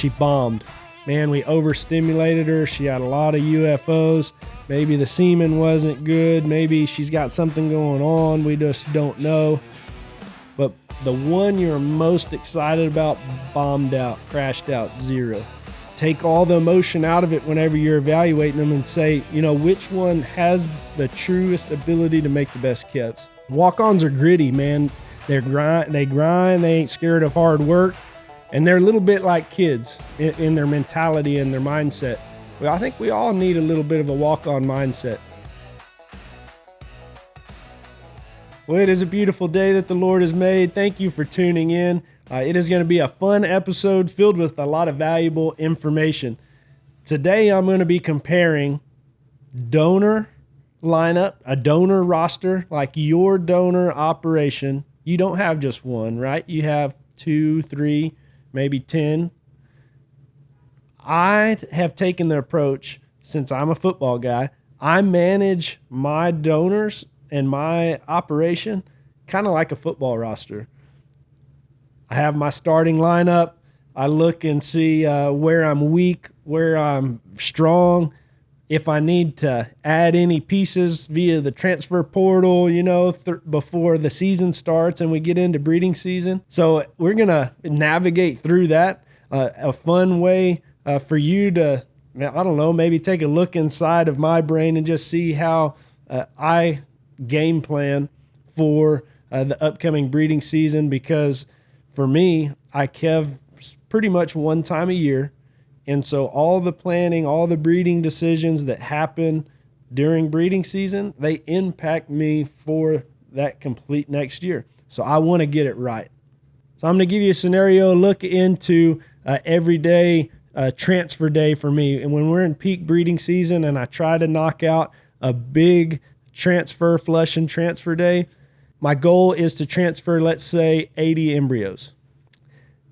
she bombed. Man, we overstimulated her. She had a lot of UFOs. Maybe the semen wasn't good. Maybe she's got something going on. We just don't know. But the one you're most excited about bombed out, crashed out, 0. Take all the emotion out of it whenever you're evaluating them and say, you know, which one has the truest ability to make the best Kevs. Walk-ons are gritty, man. They grind, they ain't scared of hard work, and they're a little bit like kids in their mentality and their mindset. Well, I think we all need a little bit of a walk-on mindset. Well, it is a beautiful day that the Lord has made. Thank you for tuning in. It is going to be a fun episode filled with a lot of valuable information. Today, I'm going to be comparing donor lineup, a donor roster, like your donor operation. You don't have just one, right? You have 2, 3, maybe 10. I have taken the approach, since I'm a football guy, I manage my donors and my operation kind of like a football roster. I have my starting lineup. I look and see where I'm weak, where I'm strong. If I need to add any pieces via the transfer portal, you know, before the season starts and we get into breeding season. So we're going to navigate through that. A fun way for you to, I don't know, maybe take a look inside of my brain and just see how I game plan for the upcoming breeding season, because for me, I kev pretty much one time a year. And so all the planning, all the breeding decisions that happen during breeding season, they impact me for that complete next year. So I want to get it right. So I'm going to give you a scenario, look into everyday transfer day for me. And when we're in peak breeding season and I try to knock out a big transfer flush and transfer day, my goal is to transfer, let's say, 80 embryos.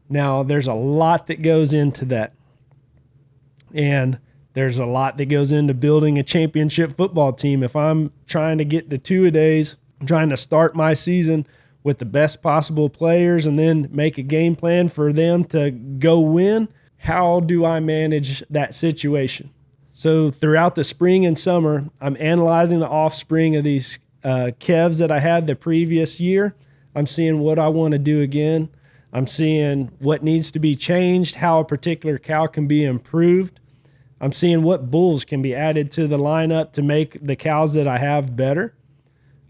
Now, there's a lot that goes into that. And there's a lot that goes into building a championship football team. If I'm trying to get to 2-a-days, trying to start my season with the best possible players and then make a game plan for them to go win, how do I manage that situation? So throughout the spring and summer, I'm analyzing the offspring of these Kevs that I had the previous year. I'm seeing what I want to do again. I'm seeing what needs to be changed, how a particular cow can be improved. I'm seeing what bulls can be added to the lineup to make the cows that I have better.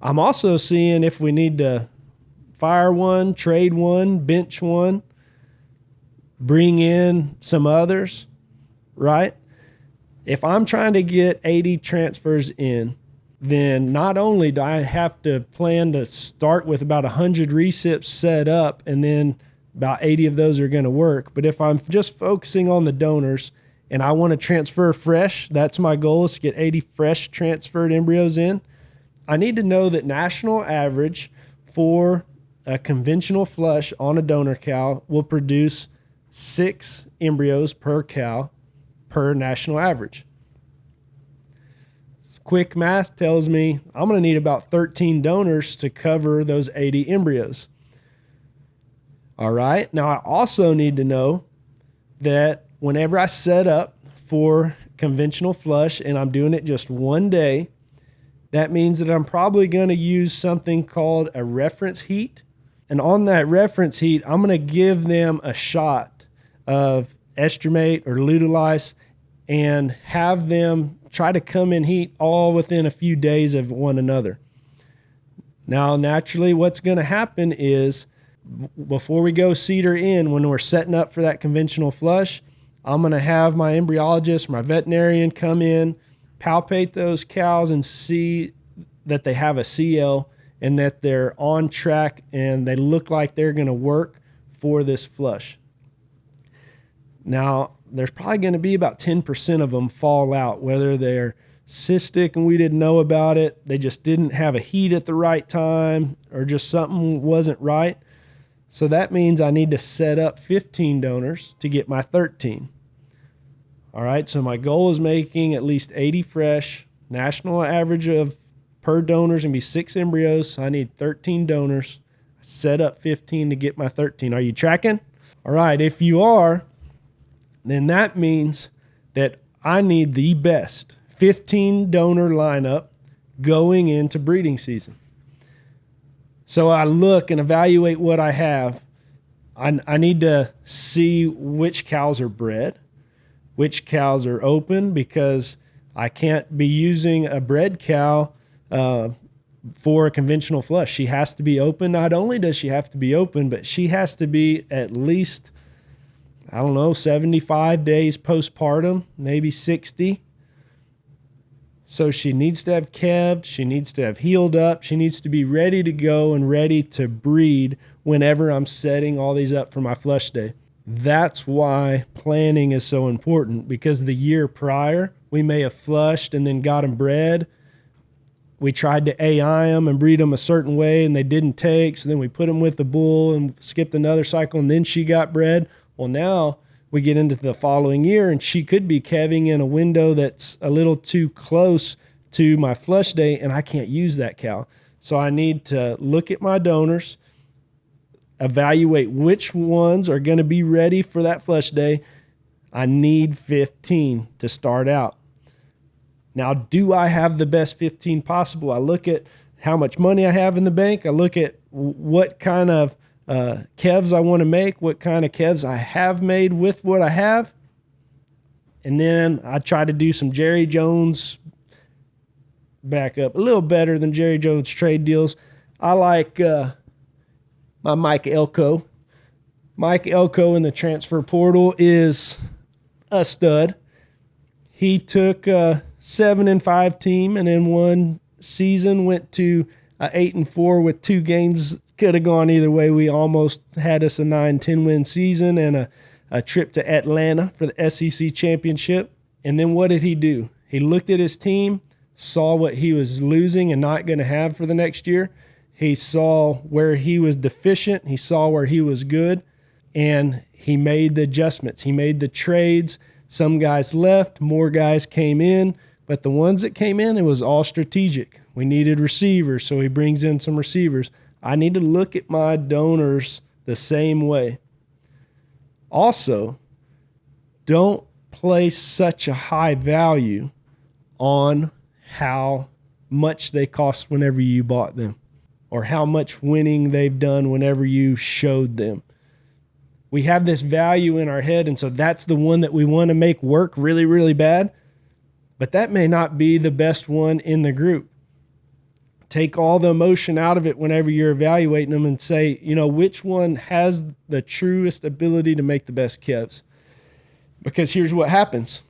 I'm also seeing if we need to fire one, trade one, bench one, bring in some others, right? If I'm trying to get 80 transfers in, then not only do I have to plan to start with about 100 recips set up, and then about 80 of those are going to work. But if I'm just focusing on the donors and I want to transfer fresh, that's my goal, is to get 80 fresh transferred embryos in. I need to know that national average for a conventional flush on a donor cow will produce 6 embryos per cow per national average. Quick math tells me I'm going to need about 13 donors to cover those 80 embryos. All right. Now, I also need to know that whenever I set up for conventional flush and I'm doing it just one day, that means that I'm probably going to use something called a reference heat. And on that reference heat, I'm going to give them a shot of estromate or luteolise and have them try to come in heat all within a few days of one another. Now, naturally, what's going to happen is before we go cedar in, when we're setting up for that conventional flush, I'm going to have my embryologist, my veterinarian come in, palpate those cows and see that they have a CL and that they're on track and they look like they're going to work for this flush. Now, there's probably going to be about 10% of them fall out, whether they're cystic and we didn't know about it, they just didn't have a heat at the right time, or just something wasn't right. So that means I need to set up 15 donors to get my 13. All right, so my goal is making at least 80 fresh. National average of per donor is going to be 6 embryos, so I need 13 donors. Set up 15 to get my 13. Are you tracking? All right, if you are, then that means that I need the best 15 donor lineup going into breeding season. So I look and evaluate what I have. I need to see which cows are bred, which cows are open, because I can't be using a bred cow for a conventional flush. She has to be open. Not only does she have to be open, but she has to be at least, 75 days postpartum, maybe 60. So she needs to have calved, she needs to have healed up, she needs to be ready to go and ready to breed whenever I'm setting all these up for my flush day. That's why planning is so important, because the year prior, we may have flushed and then got them bred. We tried to AI them and breed them a certain way and they didn't take, so then we put them with the bull and skipped another cycle and then she got bred. Well, now we get into the following year and she could be calving in a window that's a little too close to my flush day and I can't use that cow. So I need to look at my donors, evaluate which ones are going to be ready for that flush day. I need 15 to start out. Now, do I have the best 15 possible? I look at how much money I have in the bank. I look at what kind of calves I want to make, what kind of calves I have made with what I have. And then I try to do some Jerry Jones backup, a little better than Jerry Jones trade deals. I like my Mike Elko. Mike Elko in the transfer portal is a stud. He took a 7-5 team and in one season went to 8-4 with 2 games. Could have gone either way. We almost had us a 9-10 win season and a trip to Atlanta for the SEC championship. And then what did he do? He looked at his team, saw what he was losing and not going to have for the next year. He saw where he was deficient. He saw where he was good. And he made the adjustments. He made the trades. Some guys left, more guys came in. But the ones that came in, it was all strategic. We needed receivers, so he brings in some receivers. I need to look at my donors the same way. Also, don't place such a high value on how much they cost whenever you bought them or how much winning they've done whenever you showed them. We have this value in our head, and so that's the one that we want to make work really, really bad. But that may not be the best one in the group. Take all the emotion out of it whenever you're evaluating them and say, which one has the truest ability to make the best calves? Because here's what happens.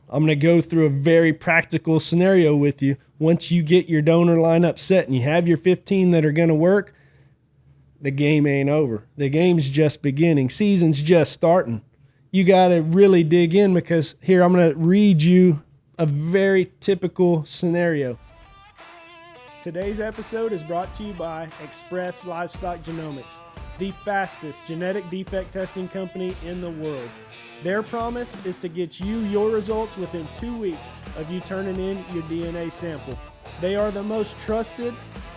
I'm going to go through a very practical scenario with you. Once you get your donor lineup set and you have your 15 that are going to work, the game ain't over. The game's just beginning. Season's just starting. You got to really dig in, because here I'm going to read you a very typical scenario. Today's episode is brought to you by Express Livestock Genomics, the fastest genetic defect testing company in the world. Their promise is to get you your results within 2 weeks of you turning in your DNA sample. They are the most trusted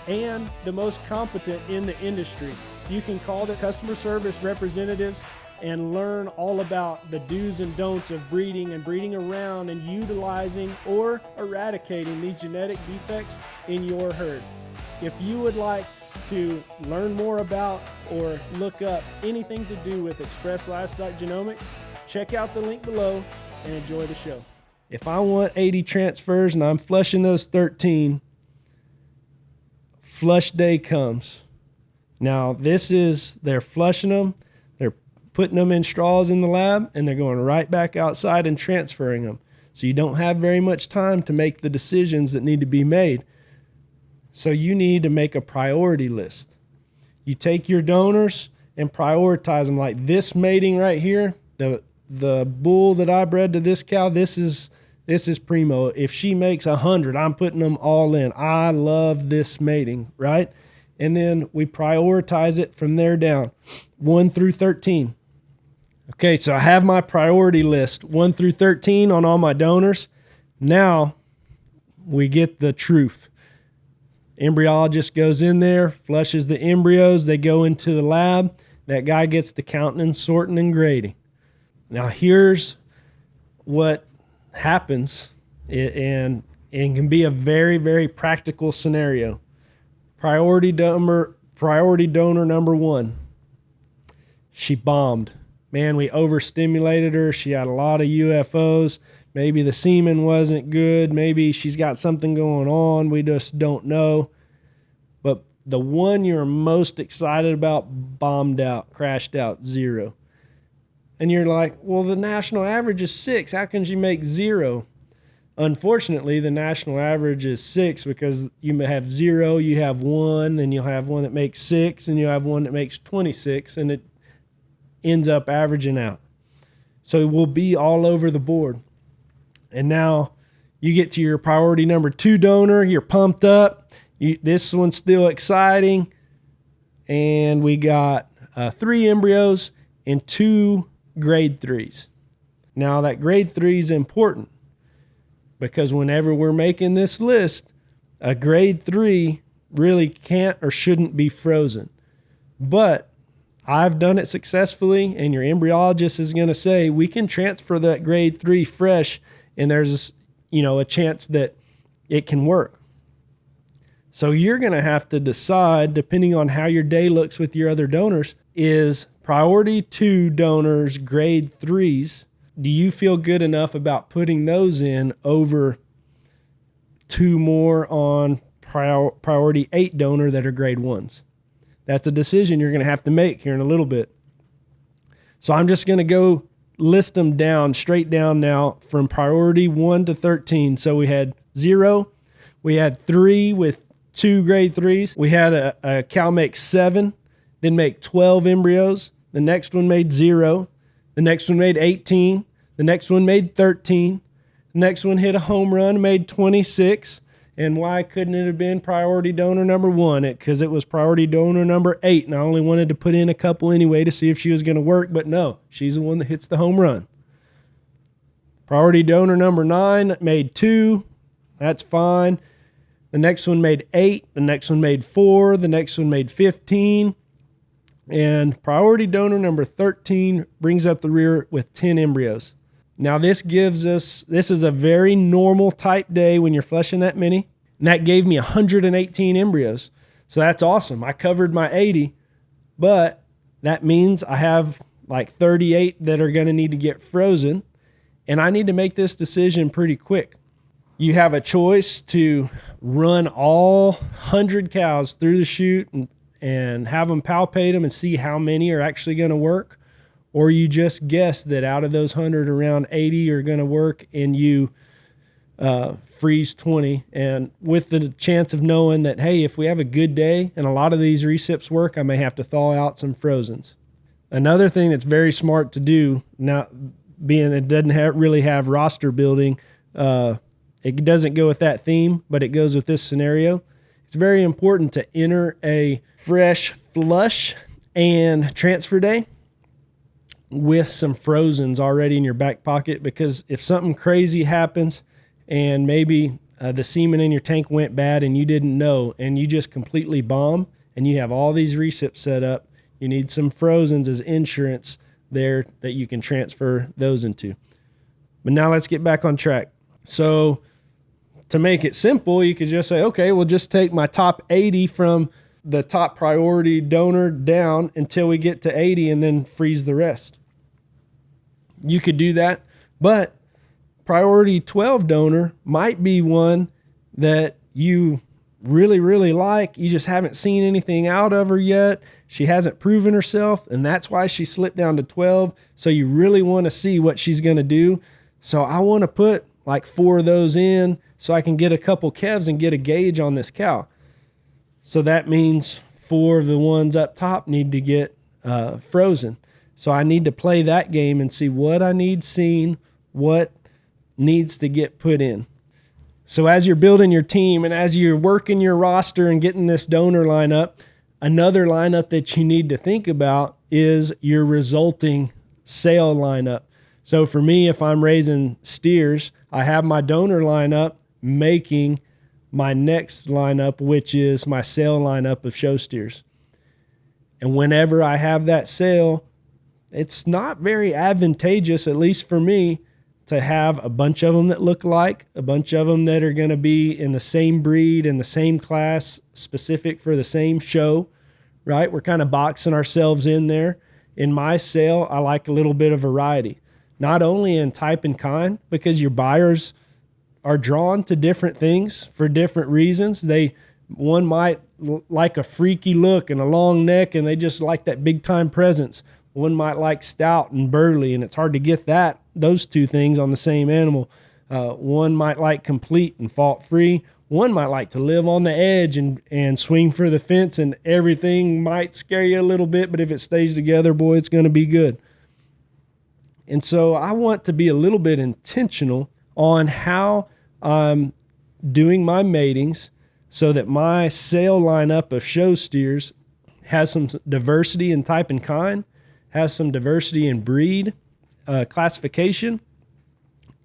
and the most competent in the industry. You can call the customer service representatives and learn all about the do's and don'ts of breeding and breeding around and utilizing or eradicating these genetic defects in your herd. If you would like to learn more about or look up anything to do with Express Livestock Genomics, check out the link below and enjoy the show. If I want 80 transfers and I'm flushing those 13, flush day comes. Now they're flushing them, they're putting them in straws in the lab, and they're going right back outside and transferring them. So you don't have very much time to make the decisions that need to be made. So you need to make a priority list. You take your donors and prioritize them. Like this mating right here, the bull that I bred to this cow, this is primo. If she makes 100, I'm putting them all in. I love this mating, right? And then we prioritize it from there down, 1 through 13. Okay, so I have my priority list, 1 through 13 on all my donors. Now we get the truth. Embryologist goes in there, flushes the embryos. They go into the lab. That guy gets the counting and sorting and grading. Now, here's what happens, and it can be a very, very practical scenario. Priority donor number one. She bombed. Man, we overstimulated her. She had a lot of UFOs. Maybe the semen wasn't good. Maybe she's got something going on. We just don't know. But the one you're most excited about bombed out, crashed out, 0. And you're like, well, the national average is 6. How can she make 0? Unfortunately, the national average is 6 because you have 0, you have 1, then you'll have one that makes 6, and you'll have one that makes 26, and it ends up averaging out. So it will be all over the board. And now you get to your priority number 2 donor. You're pumped up. This one's still exciting. And we got 3 embryos and 2 grade 3s. Now that grade 3 is important because whenever we're making this list, a grade 3 really can't or shouldn't be frozen. But I've done it successfully, and your embryologist is going to say we can transfer that grade 3 fresh, and there's a chance that it can work. So you're going to have to decide, depending on how your day looks with your other donors, is priority 2 donors grade 3s. Do you feel good enough about putting those in over 2 more on priority 8 donor that are grade 1s? That's a decision you're going to have to make here in a little bit. So I'm just going to go list them down, straight down now from priority 1 to 13. So we had 0, we had 3 with 2 grade 3s. We had a cow make 7, then make 12 embryos. The next one made 0. The next one made 18. The next one made 13. The next one hit a home run, made 26. And why couldn't it have been priority donor number 1? Because it was priority donor number 8, and I only wanted to put in a couple anyway to see if she was going to work, but no, she's the one that hits the home run. Priority donor number 9 made 2. That's fine. The next one made 8. The next one made 4. The next one made 15. And priority donor number 13 brings up the rear with 10 embryos. Now this is a very normal type day when you're flushing that many. And that gave me 118 embryos. So that's awesome. I covered my 80, but that means I have like 38 that are going to need to get frozen. And I need to make this decision pretty quick. You have a choice to run all 100 cows through the chute and have them palpate them and see how many are actually going to work. Or you just guess that out of those 100, around 80 are going to work, and you freeze 20. And with the chance of knowing that, hey, if we have a good day and a lot of these recips work, I may have to thaw out some frozens. Another thing that's very smart to do, now being it doesn't really have roster building, it doesn't go with that theme, but it goes with this scenario. It's very important to enter a fresh flush and transfer day with some frozens already in your back pocket, because if something crazy happens and maybe the semen in your tank went bad and you didn't know and you just completely bomb and you have all these recips set up, you need some frozens as insurance there that you can transfer those into. But now let's get back on track. So to make it simple, you could just say, okay, we'll just take my top 80 from the top priority donor down until we get to 80 and then freeze the rest. You could do that, but priority 12 donor might be one that you really, really like. You just haven't seen anything out of her yet. She hasn't proven herself, and that's why she slipped down to 12. So you really want to see what she's going to do. So I want to put like 4 of those in so I can get a couple calves and get a gauge on this cow. So that means 4 of the ones up top need to get frozen. So I need to play that game and see what I need seen, what needs to get put in. So as you're building your team and as you're working your roster and getting this donor lineup, another lineup that you need to think about is your resulting sale lineup. So for me, if I'm raising steers, I have my donor lineup making my next lineup, which is my sale lineup of show steers. And whenever I have that sale, it's not very advantageous, at least for me, to have a bunch of them that look alike, a bunch of them that are going to be in the same breed, in the same class, specific for the same show, right? We're kind of boxing ourselves in there. In my sale, I like a little bit of variety, not only in type and kind, because your buyers are drawn to different things for different reasons. One might like a freaky look and a long neck, and they just like that big time presence. One might like stout and burly, and it's hard to get those two things on the same animal. One might like complete and fault free. One might like to live on the edge and swing for the fence, and everything might scare you a little bit, but if it stays together, boy, it's going to be good. And so I want to be a little bit intentional on how I'm doing my matings so that my sale lineup of show steers has some diversity in type and kind, has some diversity in breed, classification,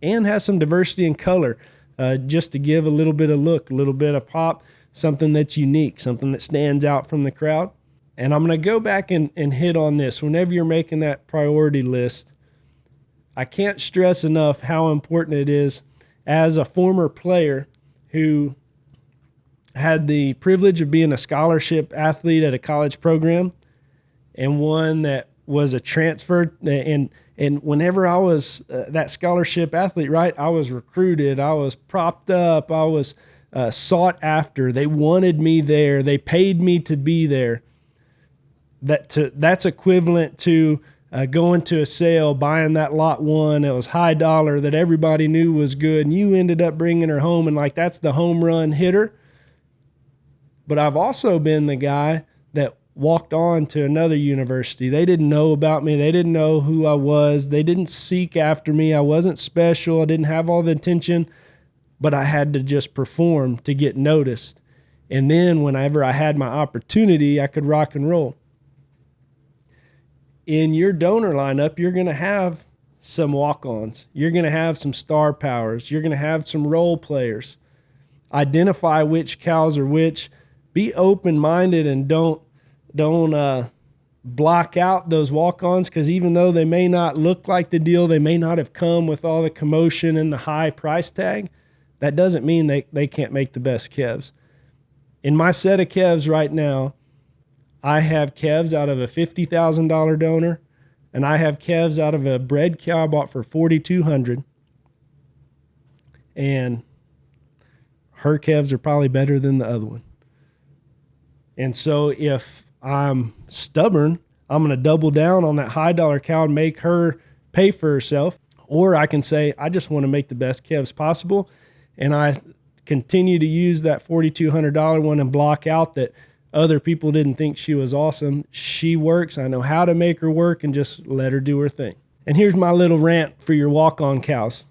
and has some diversity in color, just to give a little bit of look, a little bit of pop, something that's unique, something that stands out from the crowd. And I'm going to go back and hit on this. Whenever you're making that priority list, I can't stress enough how important it is as a former player who had the privilege of being a scholarship athlete at a college program and one that was a transfer. And whenever I was that scholarship athlete, right, I was recruited, I was propped up, I was sought after. They wanted me there. They paid me to be there. That's equivalent to going to a sale, buying that lot one. It was high dollar that everybody knew was good, and you ended up bringing her home, and like that's the home run hitter. But I've also been the guy that walked on to another university. They didn't know about me. They didn't know who I was. They didn't seek after me. I wasn't special. I didn't have all the attention, but I had to just perform to get noticed. And then whenever I had my opportunity, I could rock and roll. In your donor lineup, you're going to have some walk-ons. You're going to have some star powers. You're going to have some role players. Identify which cows are which. Be open-minded and don't block out those walk-ons, because even though they may not look like the deal, they may not have come with all the commotion and the high price tag, that doesn't mean they can't make the best calves. In my set of calves right now, I have calves out of a $50,000 donor, and I have calves out of a bred cow I bought for $4,200. And her calves are probably better than the other one. And so if I'm stubborn, I'm going to double down on that high dollar cow and make her pay for herself. Or I can say, I just want to make the best calves possible, and I continue to use that $4,200 one and block out that other people didn't think she was awesome. She works. I know how to make her work, and just let her do her thing. And here's my little rant for your walk-on cows.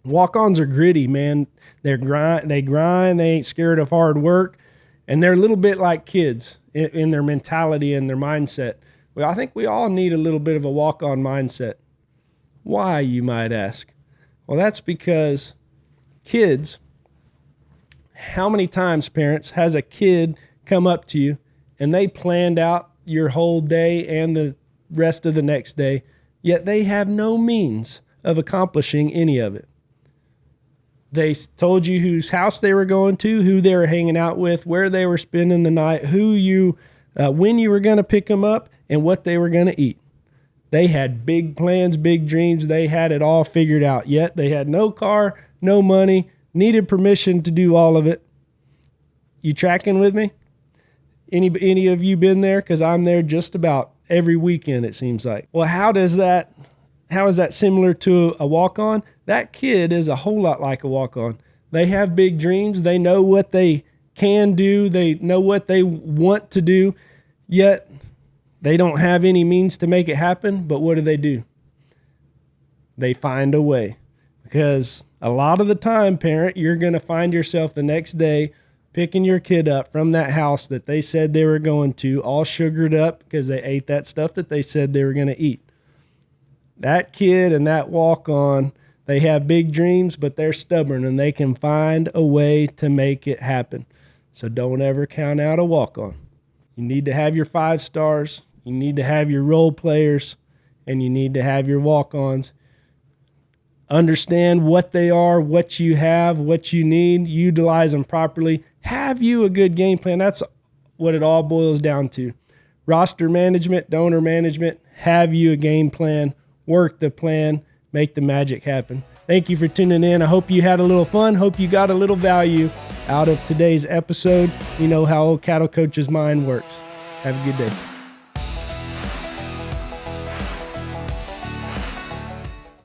Walk-ons are gritty, man. They grind. They ain't scared of hard work. And they're a little bit like kids in their mentality and their mindset. Well, I think we all need a little bit of a walk-on mindset. Why, you might ask? Well, that's because kids, how many times, parents, has a kid come up to you and they planned out your whole day and the rest of the next day, yet they have no means of accomplishing any of it? They told you whose house they were going to, who they were hanging out with, where they were spending the night, when you were going to pick them up, and what they were going to eat. They had big plans, big dreams. They had it all figured out, yet they had no car, no money, needed permission to do all of it. You tracking with me? Any of you been there? Because I'm there just about every weekend, it seems like. Well, how is that similar to a walk-on? That kid is a whole lot like a walk-on. They have big dreams. They know what they can do. They know what they want to do, yet they don't have any means to make it happen. But what do? They find a way. Because a lot of the time, parent, you're going to find yourself the next day picking your kid up from that house that they said they were going to, all sugared up because they ate that stuff that they said they were going to eat. That kid and that walk-on, they have big dreams, but they're stubborn, and they can find a way to make it happen. So don't ever count out a walk-on. You need to have your 5 stars. You need to have your role players. and you need to have your walk-ons. Understand what they are, what you have, what you need, utilize them properly. Have you a good game plan? That's what it all boils down to. Roster management, donor management, have you a game plan, work the plan, make the magic happen. Thank you for tuning in. I hope you had a little fun. Hope you got a little value out of today's episode. You know how Old Cattle Coach's mind works. Have a good day.